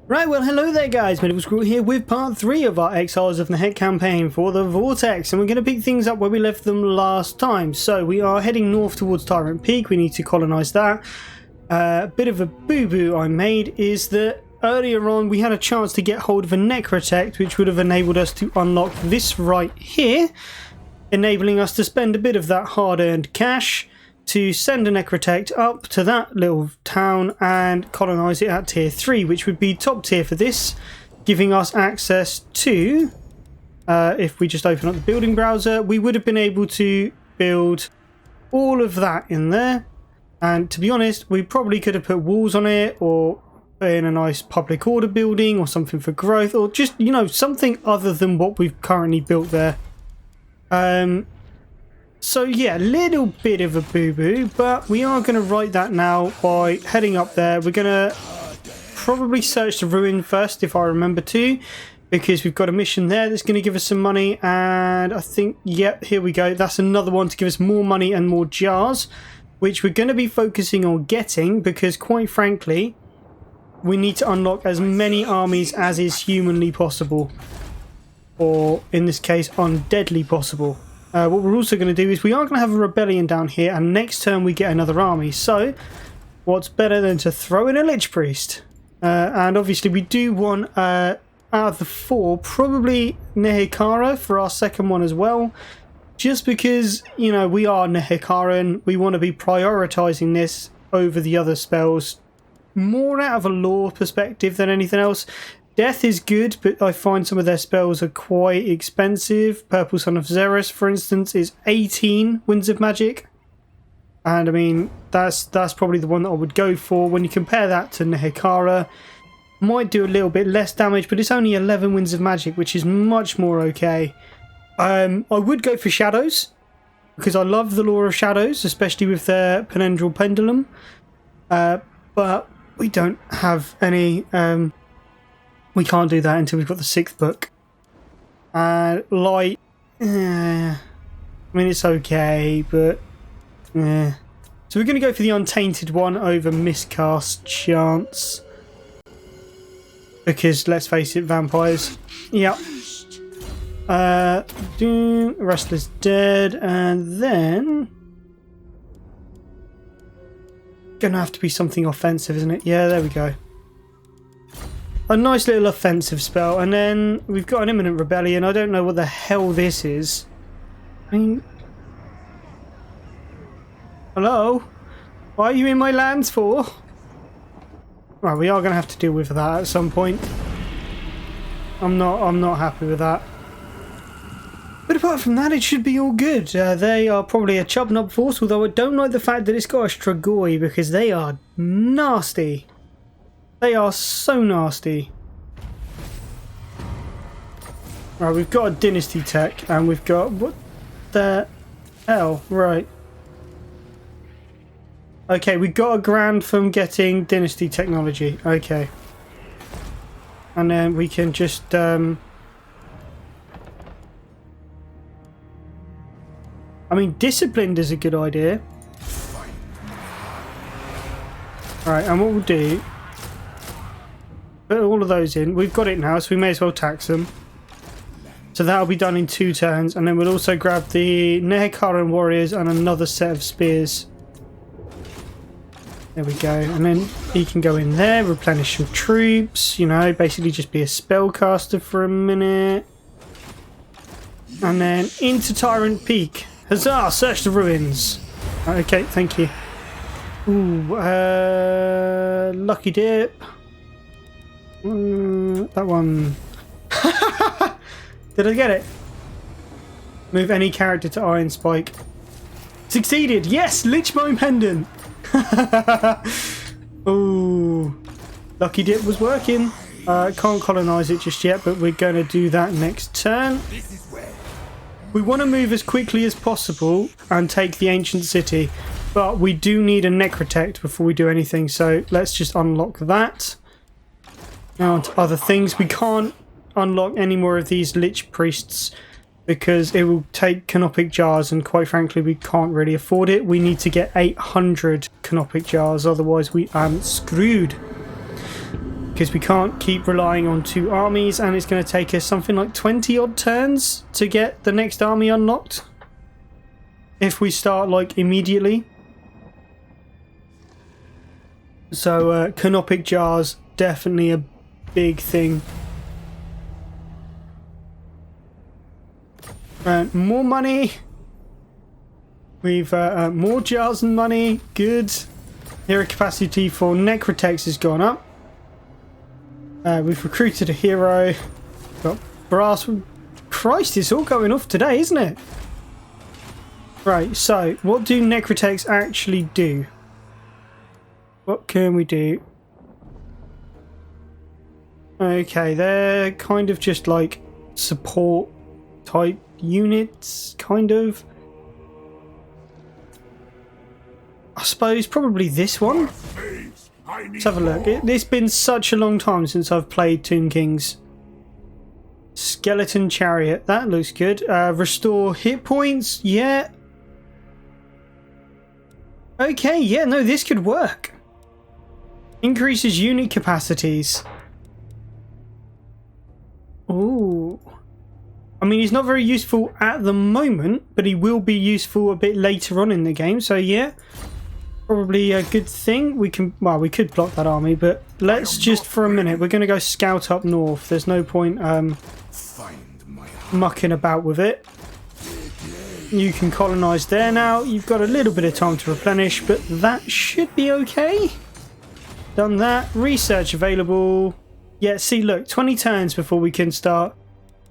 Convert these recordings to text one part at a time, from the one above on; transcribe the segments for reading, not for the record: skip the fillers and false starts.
Right, well, hello there guys, Medieval Screw here with part 3 of our Exiles of Nehek campaign for the Vortex, and we're going to pick things up where we left them last time. So we are heading north towards Tyrant Peak. We need to colonise that. A bit of a boo-boo I made is that earlier on we had a chance to get hold of a Necrotect, which would have enabled us to unlock this right here, enabling us to spend a bit of that hard-earned cash to send a Necrotect up to that little town and colonise it at tier 3, which would be top tier for this, giving us access to, if we just open up the building browser, we would have been able to build all of that in there. And to be honest, we probably could have put walls on it, or put in a nice public order building or something for growth, or just, you know, something other than what we've currently built there. So yeah, a little bit of a boo-boo, but we are going to right that now by heading up there. We're going to probably search the ruin first, if I remember to, because we've got a mission there that's going to give us some money, and I think, yep, here we go. That's another one to give us more money and more jars, which we're going to be focusing on getting, because quite frankly, we need to unlock as many armies as is humanly possible, or in this case, undeadly possible. What we're also going to do is we are going to have a rebellion down here, and next turn we get another army. So what's better than to throw in a Lich Priest? And obviously we do want, out of the 4, probably Nehekara for our second one as well. Just because, you know, we are Nehekaran, we want to be prioritising this over the other spells. More out of a lore perspective than anything else. Death is good, but I find some of their spells are quite expensive. Purple Son of Xeris, for instance, is 18 Winds of Magic. And I mean, that's probably the one that I would go for. When you compare that to Nehekara, might do a little bit less damage, but it's only 11 Winds of Magic, which is much more okay. I would go for Shadows, because I love the lore of Shadows, especially with their Penendral Pendulum. But we don't have any... we can't do that until we've got the 6th book. Light, I mean, it's okay, but so we're going to go for the Untainted one over Miscast Chance, because let's face it, vampires. Yep. Restless Dead, and then gonna have to be something offensive, isn't it? Yeah, there we go. A nice little offensive spell, and then we've got an imminent rebellion. I don't know what the hell this is. I mean, hello? What are you in my lands for? Right, we are going to have to deal with that at some point. I'm not happy with that. But apart from that, it should be all good. They are probably a Chubnub force, although I don't like the fact that it's got a Strigoi, because they are nasty. They are so nasty. Right, we've got a Dynasty Tech, and we've got... What the hell? Right. Okay, we got a grand from getting Dynasty Technology. Okay. And then we can just... I mean, Disciplined is a good idea. Alright, and what we'll do... Put all of those in. We've got it now, so we may as well tax them. So that'll be done in 2 turns, and then we'll also grab the Nehekaran warriors and another set of spears. There we go. And then he can go in there, replenish your troops, you know, basically just be a spellcaster for a minute. And then into Tyrant Peak. Huzzah! Search the ruins. Okay, thank you. Ooh, Lucky Dip. That one. Did I get it? Move any character to Iron Spike. Succeeded! Yes! Lichbone Pendant! Ooh. Lucky Dip was working. Can't colonise it just yet, but we're going to do that next turn. We want to move as quickly as possible and take the ancient city, but we do need a Necrotect before we do anything, so let's just unlock that. Now on to other things. We can't unlock any more of these Lich Priests because it will take Canopic Jars, and quite frankly we can't really afford it. We need to get 800 Canopic Jars, otherwise we are screwed. because we can't keep relying on 2 armies, and it's going to take us something like 20 odd turns to get the next army unlocked if we start like immediately. So canopic jars, definitely a big thing. More money. We've more jars and money. Good. Hero capacity for Necrotex has gone up. We've recruited a hero. Got brass. Christ, it's all going off today, isn't it? Right, so what do Necrotex actually do? What can we do? Okay, they're kind of just like support type units, kind of. I suppose probably this one. Let's have a look. It's been such a long time since I've played Tomb Kings. Skeleton Chariot, that looks good. Restore hit points, yeah. Okay, yeah, no, this could work. Increases unit capacities. Ooh. I mean, he's not very useful at the moment, but he will be useful a bit later on in the game, so yeah. Probably a good thing. We can, well, we could block that army, but let's just for a minute, we're going to go scout up north. There's no point mucking about with it. You can colonize there now. You've got a little bit of time to replenish, but that should be okay. Done that. Research available. Yeah, see, look, 20 turns before we can start.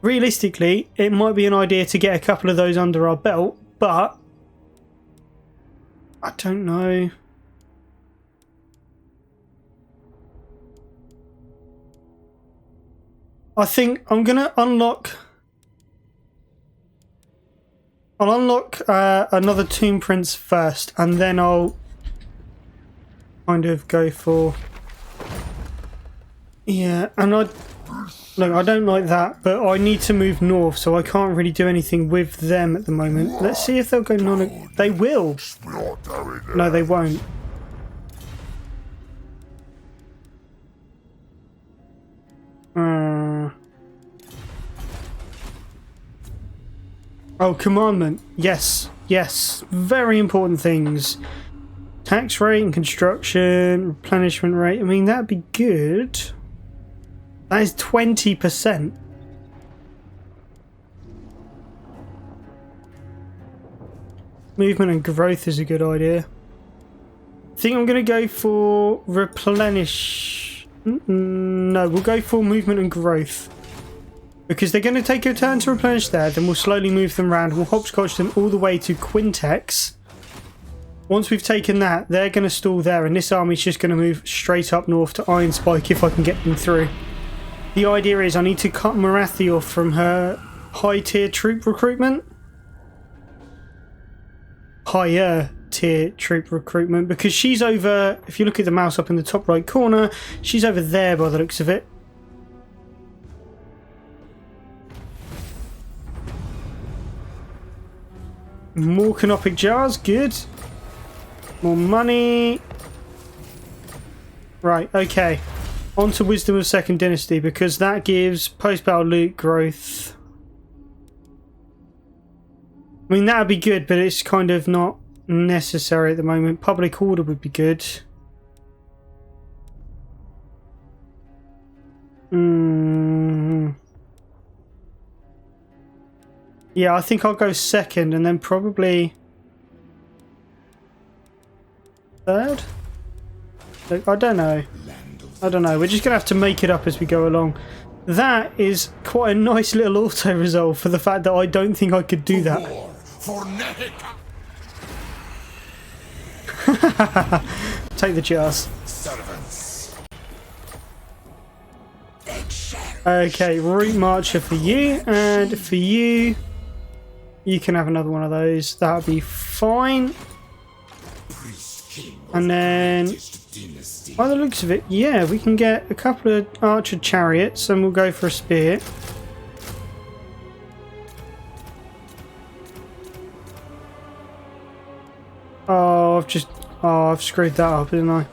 Realistically, it might be an idea to get a couple of those under our belt, but I don't know. I think I'm going to unlock... I'll unlock another Tomb Prince first, and then I'll kind of go for... Yeah, and look, I don't like that, but I need to move north, so I can't really do anything with them at the moment. Let's see if they'll go non... They will! No, they won't. Oh, commandment. Yes, yes. Very important things. Tax rate and construction, replenishment rate. I mean, that'd be good. That is 20%. Movement and growth is a good idea. I think I'm going to go for replenish. No, we'll go for movement and growth. Because they're going to take a turn to replenish there, then we'll slowly move them around. We'll hopscotch them all the way to Quintex. Once we've taken that, they're going to stall there, and this army's just going to move straight up north to Iron Spike if I can get them through. The idea is I need to cut Marathi off from her high tier troop recruitment. Higher tier troop recruitment, because she's over, if you look at the mouse up in the top right corner, she's over there by the looks of it. More canopic jars, good. More money. Right, okay. On to Wisdom of Second Dynasty, because that gives post-battle loot growth. I mean, that would be good, but it's kind of not necessary at the moment. Public order would be good. Yeah, I think I'll go second and then probably third? Look, I don't know. I don't know. We're just going to have to make it up as we go along. That is quite a nice little auto-resolve for the fact that I don't think I could do that. For Take the jars. Okay, route marcher for you, and for you, you can have another one of those. That'll be fine. And then, by the looks of it, yeah, we can get a couple of archer chariots, and we'll go for a spear. Oh, I've screwed that up, didn't I?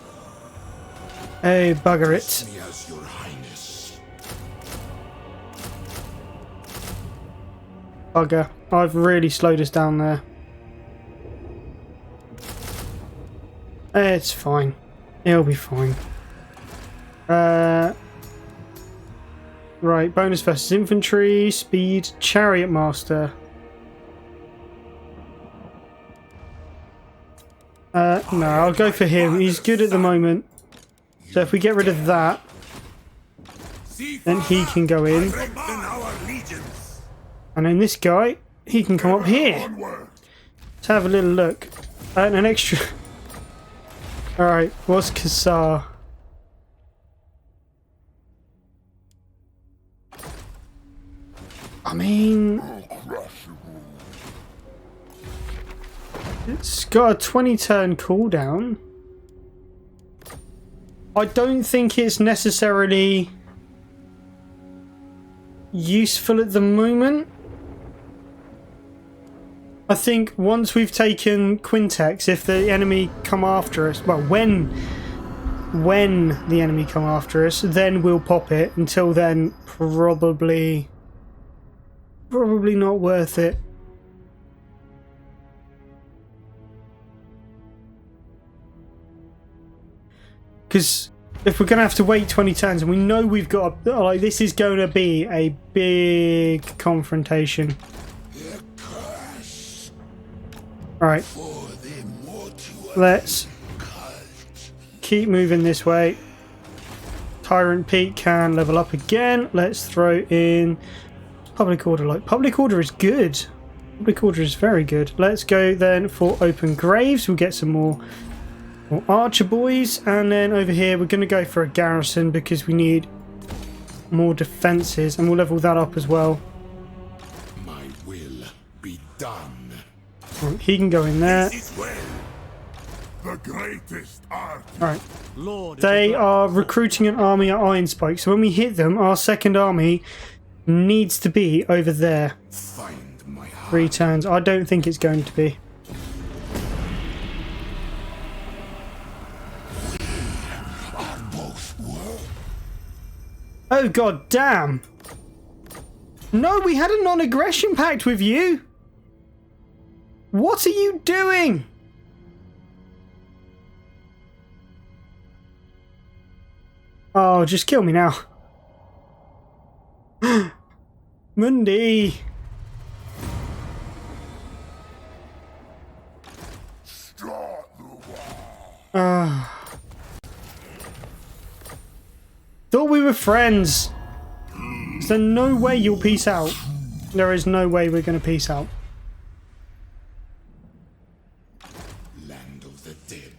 Oh, bugger it. Me as your highness. Bugger. I've really slowed us down there. It's fine. It'll be fine. Right, bonus versus infantry, speed, chariot master. No, I'll go for him. He's good at the moment. So if we get rid of that, then he can go in. And then this guy, he can come up here. Let's have a little look. And an extra... Alright, what's Kassar? I mean... It's got a 20 turn cooldown. I don't think it's necessarily useful at the moment. I think once we've taken Quintex, if the enemy come after us, well, when the enemy come after us, then we'll pop it. Until then, probably not worth it. Because if we're going to have to wait 20 turns, and we know we've got, like, this is going to be a big confrontation. Alright. Let's keep moving this way. Tyrant Peak can level up again. Let's throw in Public Order. Like, Public Order is good. Public Order is very good. Let's go then for Open Graves. We'll get some more Archer boys. And then over here we're going to go for a garrison because we need more defences. And we'll level that up as well. My will be done. Right, he can go in there. The greatest art. Right. They are recruiting an army at Iron Spike. So when we hit them, our second army needs to be over there. Find my heart. 3 turns. I don't think it's going to be. Oh god damn. No, we had a non-aggression pact with you. What are you doing? Oh, just kill me now. Mundi. Thought we were friends. Is there no way you'll peace out? There is no way we're going to peace out. Land of the dead.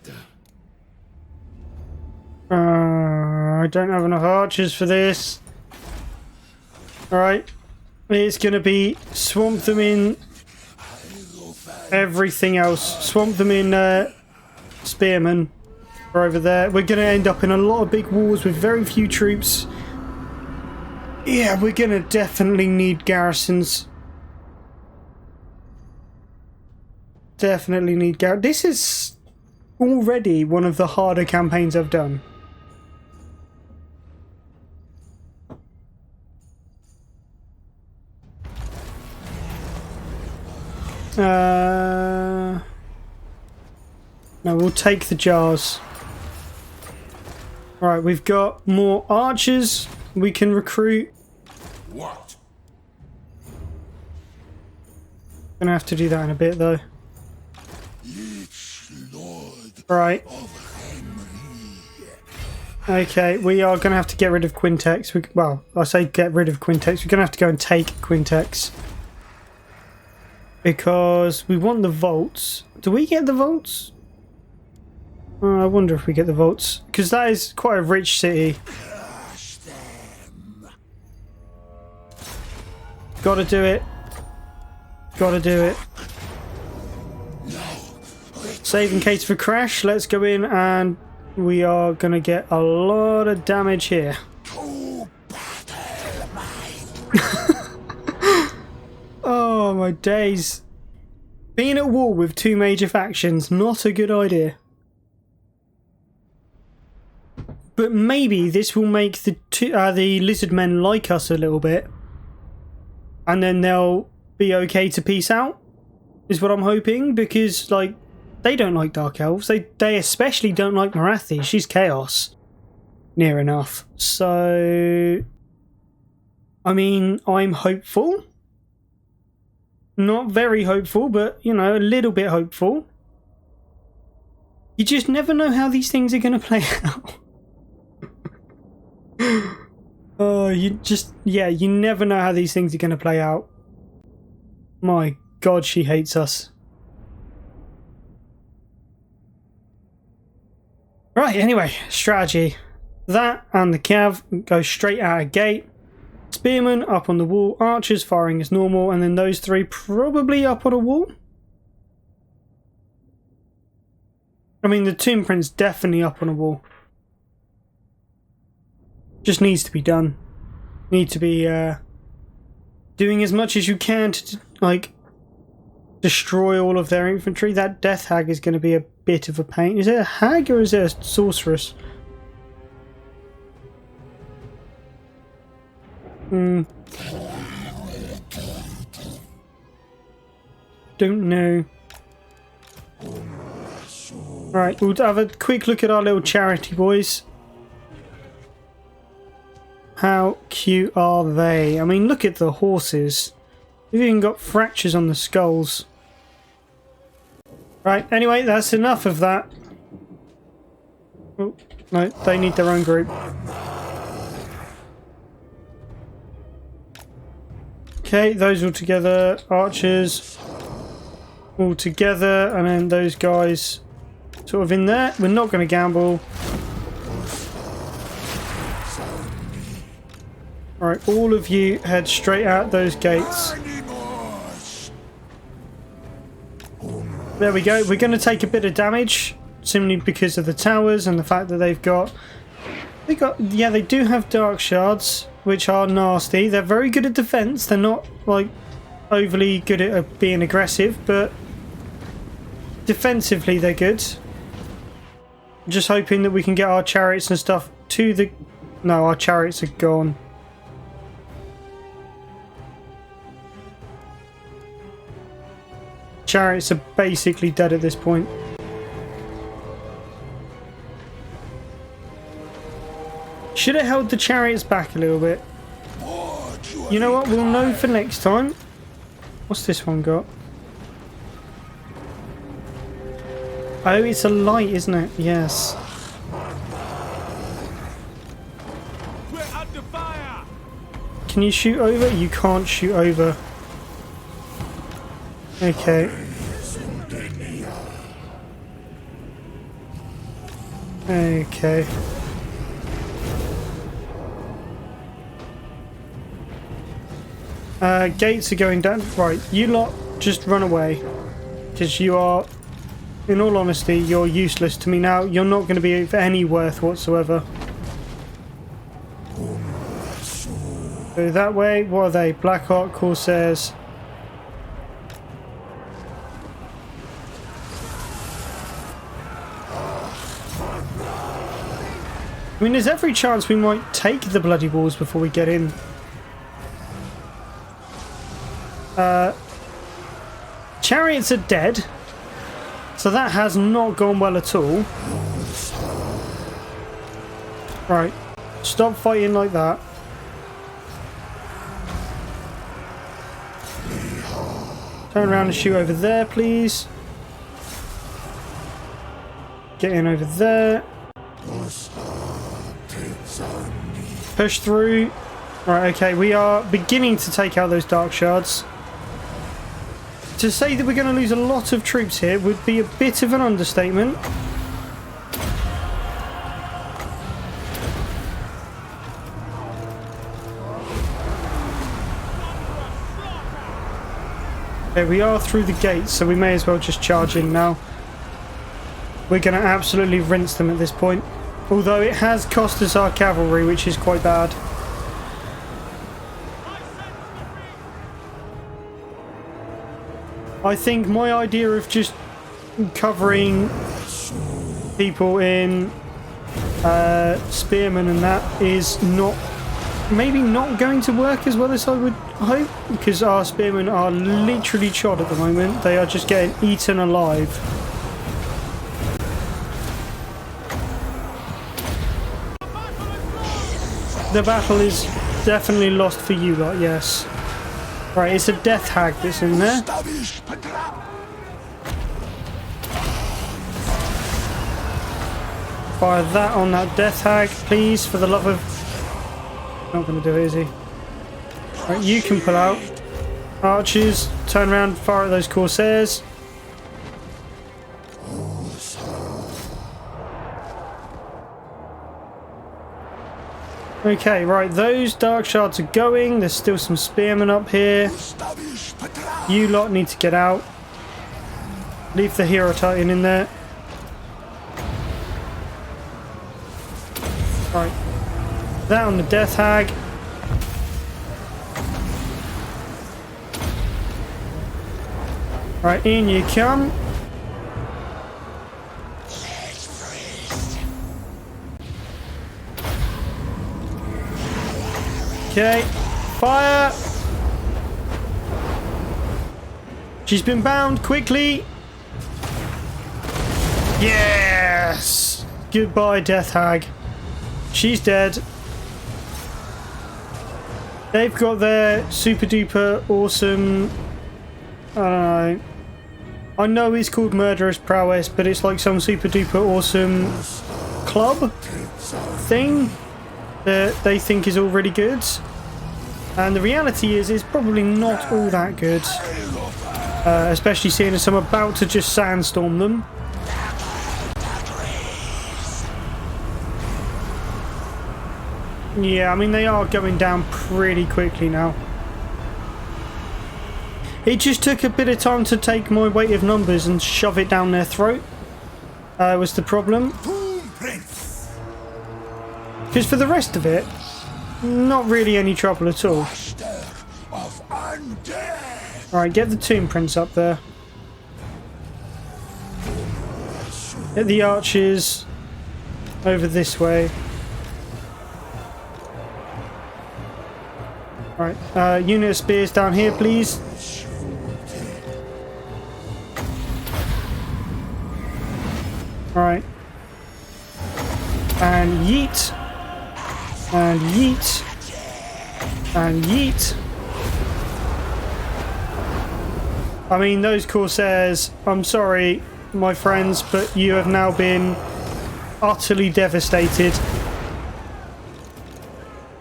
I don't have enough archers for this. Alright. It's going to be swamp them in everything else. Swamp them in spearmen. Over there. We're going to end up in a lot of big wars with very few troops. Yeah, we're going to definitely need garrisons. Definitely need garrisons. This is already one of the harder campaigns I've done. No, we'll take the jars. Right, we've got more archers we can recruit. What? Gonna have to do that in a bit though. Right. Okay, we are gonna have to get rid of Quintex. Well, I say get rid of Quintex. We're gonna have to go and take Quintex. Because we want the vaults. Do we get the vaults? I wonder if we get the vaults. Because that is quite a rich city. Gotta do it. Gotta do it. Save in case of a crash. Let's go in and we are gonna get a lot of damage here. Oh my days. Being at war with 2 major factions, not a good idea. But maybe this will make the lizard men like us a little bit. And then they'll be okay to peace out, is what I'm hoping. Because, like, they don't like Dark Elves. They especially don't like Marathi. She's chaos. Near enough. So, I mean, I'm hopeful. Not very hopeful, but, you know, a little bit hopeful. You just never know how these things are going to play out. Oh, you never know how these things are going to play out. My God, she hates us. Right, anyway, strategy. That and the cav go straight out a gate. Spearmen up on the wall, archers firing as normal, and then those three probably up on a wall. I mean, the Tomb Prince definitely up on a wall. Just needs to be done. Need to be doing as much as you can to, like, destroy all of their infantry. That death hag is going to be a bit of a pain. Is it a hag or is it a sorceress? Don't know. Right, we'll have a quick look at our little charity boys. How cute are they? I mean, look at the horses. They've even got fractures on the skulls. Right, anyway, that's enough of that. Oh, no, they need their own group. Okay, those all together. Archers all together, and then those guys sort of in there. We're not going to gamble. Alright, all of you head straight out those gates. There we go. We're going to take a bit of damage, simply because of the towers and the fact that they've got... Yeah, they do have dark shards, which are nasty. They're very good at defense. They're not, like, overly good at being aggressive, but defensively they're good. Just hoping that we can get our chariots and stuff to the... No, our chariots are gone. Chariots are basically dead at this point. Should have held the chariots back a little bit. You know what? We'll know for next time. What's this one got? Oh, it's a light, isn't it? Yes. Can you shoot over? You can't shoot over. Okay. Okay. Gates are going down. Right, you lot just run away. Because you are, in all honesty, you're useless to me now. You're not going to be of any worth whatsoever. Go that way. What are they? Blackheart Corsairs. I mean, there's every chance we might take the bloody walls before we get in. Chariots are dead, so that has not gone well at all. Right, stop fighting like that. Turn around and shoot over there, please. Get in over there. Push through. Right, okay, we are beginning to take out those dark shards. To say that we're going to lose a lot of troops here would be a bit of an understatement. Okay, we are through the gates, so we may as well just charge in now. We're going to absolutely rinse them at this point. Although it has cost us our cavalry, which is quite bad. I think my idea of just covering people in spearmen and that is maybe not going to work as well as I would hope, because our spearmen are literally shot at the moment. They are just getting eaten alive. The battle is definitely lost for you lot, yes. Right, it's a death hag that's in there. Fire that on that death hag, please, for the love of... Not going to do it, is he? Right, you can pull out. Archers, turn around, fire at those corsairs. Okay, right, those dark shards are going. There's still some spearmen up here. You lot need to get out. Leave the hero titan in there. Right. That on the death hag. Right, in you come. Okay, fire. She's been bound, quickly. Yes! Goodbye, death hag. She's dead. They've got their super duper awesome... I don't know. I know it's called Murderous Prowess, but it's like some super duper awesome club thing that they think is all really good. And the reality is, it's probably not all that good. Especially seeing as I'm about to just sandstorm them. Yeah, I mean, they are going down pretty quickly now. It just took a bit of time to take my weight of numbers and shove it down their throat. Was the problem. Because for the rest of it, not really any trouble at all. Alright, get the Tomb Prince up there. Get the archers over this way. Alright, unit of spears down here, please. Alright. And yeet. And yeet. And yeet. I mean, those corsairs, I'm sorry, my friends, but you have now been utterly devastated.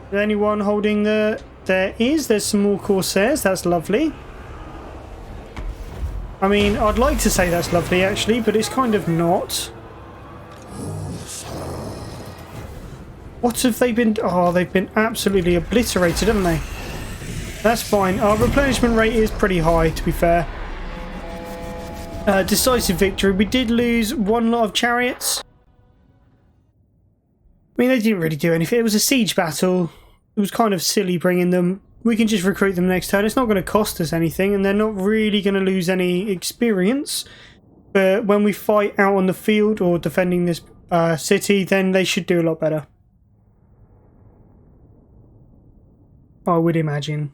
Is anyone holding the... There's some more corsairs, that's lovely. I mean, I'd like to say that's lovely actually, but it's kind of not. What have they been... Oh, they've been absolutely obliterated, haven't they? That's fine. Our replenishment rate is pretty high, to be fair. Decisive victory. We did lose one lot of chariots. I mean, they didn't really do anything. It was a siege battle. It was kind of silly bringing them. We can just recruit them next turn. It's not going to cost us anything, and they're not really going to lose any experience. But when we fight out on the field or defending this city, then they should do a lot better. I would imagine.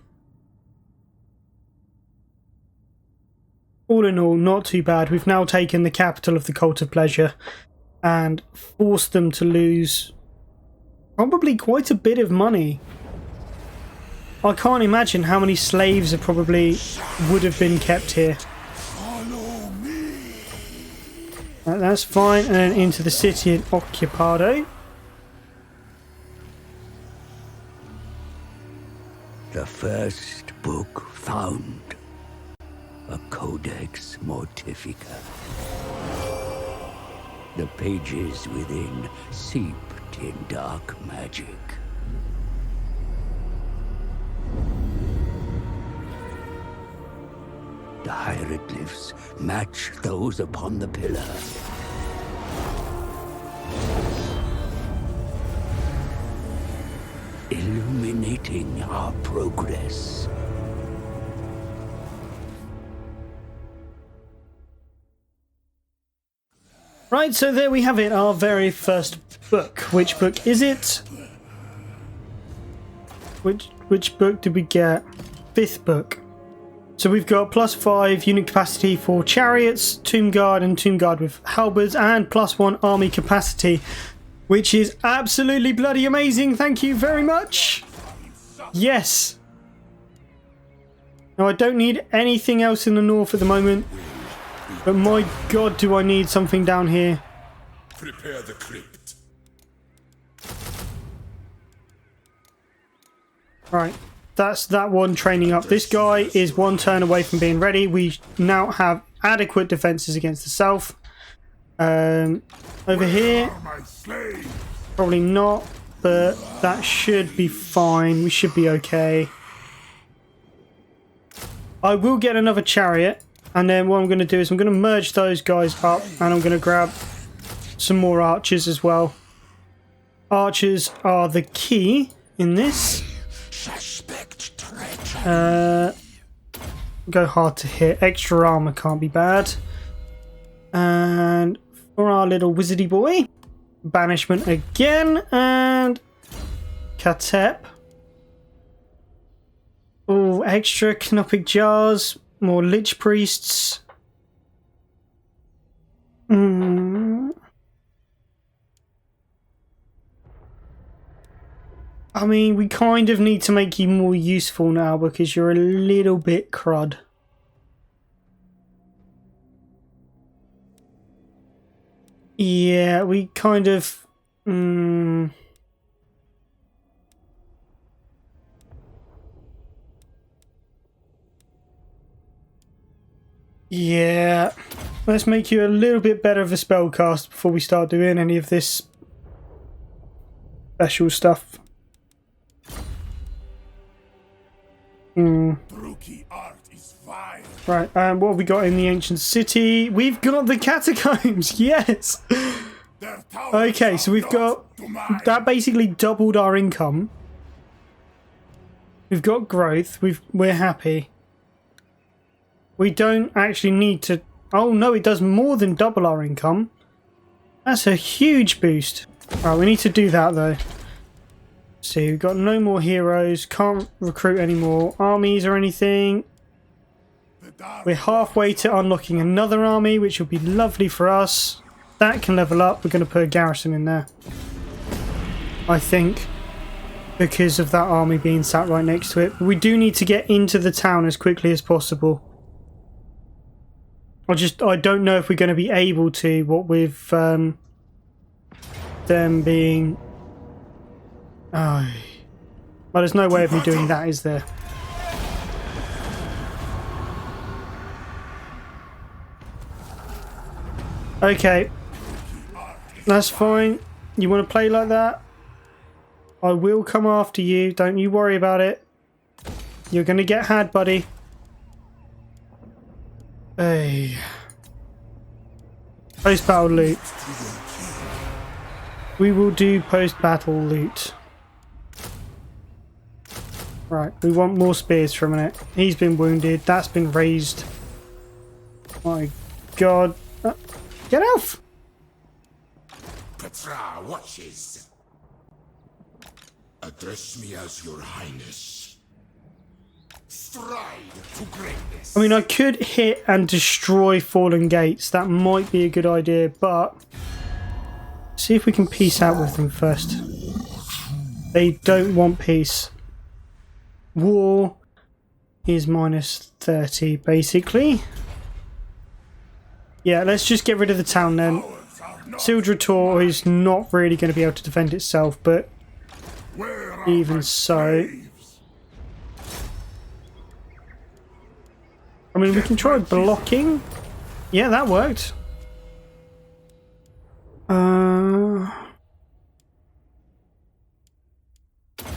All in all, not too bad. We've now taken the capital of the Cult of Pleasure and forced them to lose probably quite a bit of money. I can't imagine how many slaves probably would have been kept here. Right, that's fine. And then into the city in Occupado. The first book found. A Codex Mortifica. The pages within seeped in dark magic. The hieroglyphs match those upon the pillar. Illuminating our progress. Right, so there we have it, our very first book. Which book is it? Which book did we get? 5th book. So we've got +5 unit capacity for chariots, tomb guard, and tomb guard with halberds, and +1 army capacity, which is absolutely bloody amazing. Thank you very much. Yes. Now I don't need anything else in the north at the moment, but my god, do I need something down here. Prepare the crypt. Right, that's that one training up. This guy is 1 turn away from being ready. We now have adequate defenses against the south. Over here, probably not, but that should be fine. We should be okay. I will get another chariot, and then what I'm going to do is I'm going to merge those guys up, and I'm going to grab some more archers as well. Archers are the key in this. Go hard to hit. Extra armor can't be bad. And for our little wizardy boy, banishment again, and Khatep. Oh, extra canopic jars, more lich priests. I mean, we kind of need to make you more useful now because you're a little bit crud. Yeah, we kind of... Yeah, let's make you a little bit better of a spellcast before we start doing any of this special stuff. Art is vile. Right, what have we got in the ancient city? We've got the catacombs, yes! Okay, so we've got... That basically doubled our income. We've got growth, we're happy. We don't actually need to... Oh no, it does more than double our income. That's a huge boost. Right, we need to do that though. See, we've got no more heroes, can't recruit any more armies or anything. We're halfway to unlocking another army, which will be lovely for us. That can level up. We're going to put a garrison in there, I think, because of that army being sat right next to it. But we do need to get into the town as quickly as possible. I don't know if we're going to be able to, what with them being... Oh. Well, there's no way of me doing that, is there? Okay. That's fine. You want to play like that? I will come after you. Don't you worry about it. You're going to get had, buddy. Hey. Post-battle loot. We will do post-battle loot. Right, we want more spears from it. He's been wounded. That's been raised. My god. Get off! Petra watches. Address me as your highness. Stride to greatness. I mean, I could hit and destroy fallen gates. That might be a good idea, but... See if we can peace out with them first. They don't want peace. War is -30, basically. Yeah, let's just get rid of the town then. Sildrator is not really going to be able to defend itself, but even so... I mean, we can try blocking. Yeah, that worked.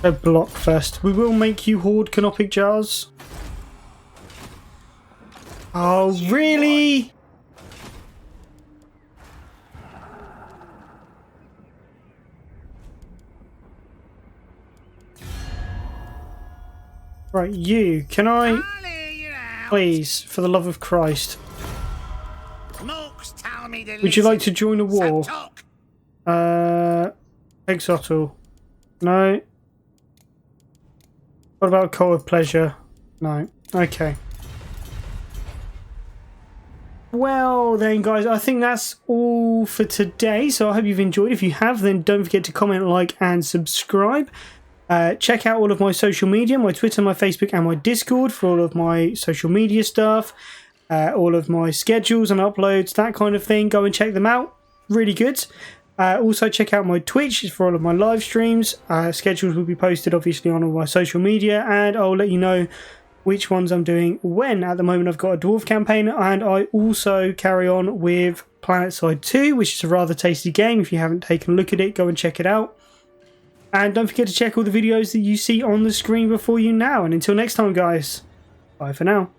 Go block first. We will make you hoard canopic jars. Oh, really? Right, you. Can I... Please, for the love of Christ. Monkstown me to Would you like to listen. join a war? So talk. Exotle. No. What about Cult of Pleasure? No. Okay. Well then guys, I think that's all for today. So I hope you've enjoyed. If you have, then don't forget to comment, like and subscribe. Check out all of my social media, my Twitter, my Facebook and my Discord for all of my social media stuff. All of my schedules and uploads, that kind of thing. Go and check them out. Really good. Also check out my Twitch for all of my live streams. Schedules will be posted obviously on all my social media, and I'll let you know which ones I'm doing when. At the moment I've got a dwarf campaign, and I also carry on with PlanetSide 2, which is a rather tasty game. If you haven't taken a look at it, go and check it out. And don't forget to check all the videos that you see on the screen before you now. And until next time guys, bye for now.